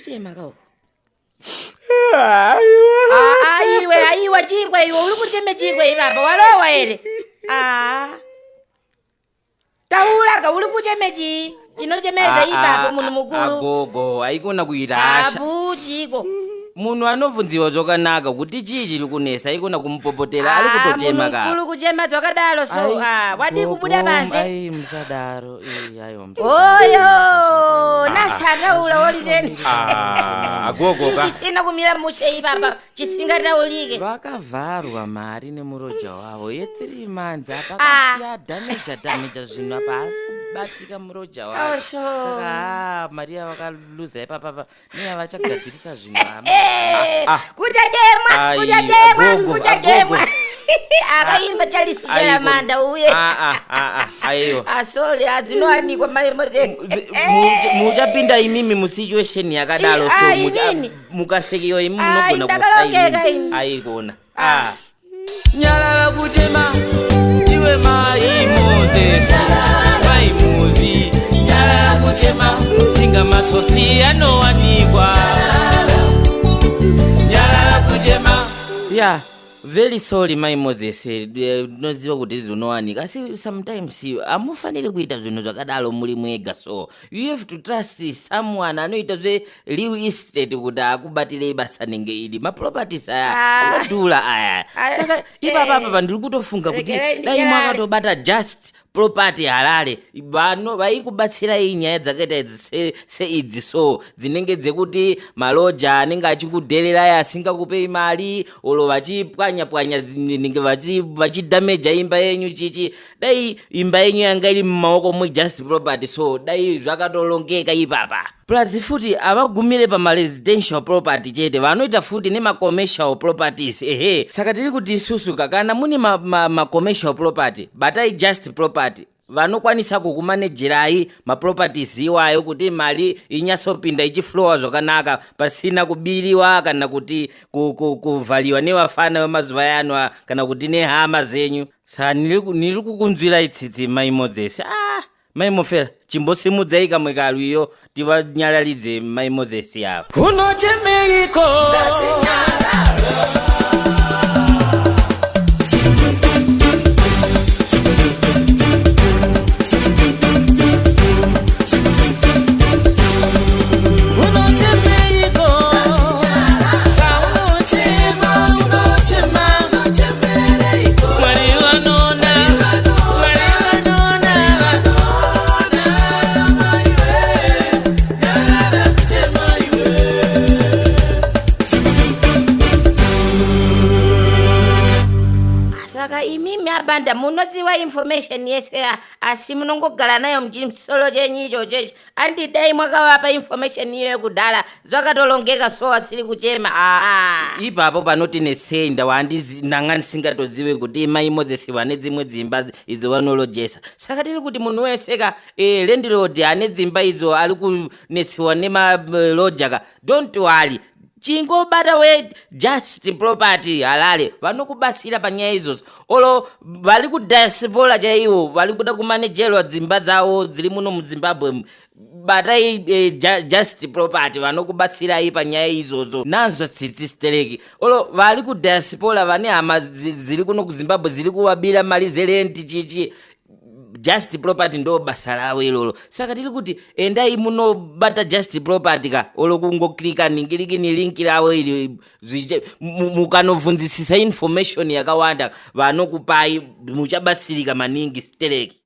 kuchema kao. Aiwe chikwe iwe uli kucheme chikwe ibaba walowa ele. Taula uli kucheme chi. Chinochemeza ibaba muno mukulu. Agogo aikona kuita asha. Avuchiko. Munhu anovunziwa zvakanaka kuti chii chiri kunesa ikona kumupopotera ali kutochema ka. Mukulu kuchema zvakadaro so wadi kubuda panze. Ai musadaro aiwa Oyo nasataula woliteni. Agogo ka. Chisina kumira mushe ibaba chisingataulike. Vakavarwa mari nemuroja wavo ye3 months apakasiya damage zvino apa asi kubatika muroja wavo. Saka mari yavakaluza ipapa neyavachagadzirisa zvino kutajemwa akaimba chalisi chalamanda uye aiyo asoli azinowanikwa maimozesi muchapinda imimi musituation yakadaro so mukasekeyo imi munogona kusaini aikona nyalala kutema iwe maimozesi maimuzi nyalala kutema tinga masosi anowanikwa yeah, very sorry my Moses. Noziva kuti zvinowanika asi sometimes amufaniri kuita zvinhu zvakadaro muri mwega, so you have to trust someone anoita real estate kuti akubatirei basa nenge ili maproperties aya anodhura aya. Saka ipapa ndiri kutofunga kuti dai mwakatobata just property halale vano vaikubatsirai nyaya dzakaita seidzi so dzinenge dzekuti maloja anenge achikudhererai asingakupei mari olo vachipwanya ninge vachidhameja imba yenyu chichi dai imba yenyu yanga iri mumaoko mujust property so dai zvakatolongeka ipapa. Plus futi avagumire pamaresidential property chete vanoita futi nemacommercial properties saka tiri kuti isusu kana muni macommercial property batai just property vanokwanisa kukumanejerai maproperties iwayo kuti mali inyasopinda ichiflowa zvakanaka pasina kubiriwa kana kuti kuvhaliwa nevafana vemazuva yano kana kuti nehama zenyu. Saka niri kukunzwira itsitsi Mai Moses. Mai Mofera chimbosimudzai kamwe kalwiyo tivanyalaridze Mai Moses yavo. Unochemeiko imimi abanda munoziva information yese asi munongogara nayo mchisolo chenyu ichocho andidai mwakavapa information iyo yekudhara zvakatolongeka so asiri kuchema ipapo panoti nesei nanga ndisingatozive kuti Mai Moses vane dzimwe dzimba idzo vanolojesa. Saka tiri kuti munhu weseka landlord ane dzimba idzo ari kunetsiwa nemalojaka don't worry chingobata we just property halale vanokubatsira panyaya izvozvo olo vari kudiaspora chaivo vari kuda kumanejerwa dzimba dzavo dziri muno muZimbabwe batai just property vanokubatsirai panyaya izvozvo nanzwa tsitsi stereki olo vari kudiaspora vane hama dziri kuno kuZimbabwe dziri kuvabira mari zerenti chichi just property ndo basa ravo ilolo. Saka tiri kuti endai munobata just property ka olo kungoklika ningirikini link ravo ili mukanovhunzisisa information yakawanda vanokupai muchabatsirika maningi stereki.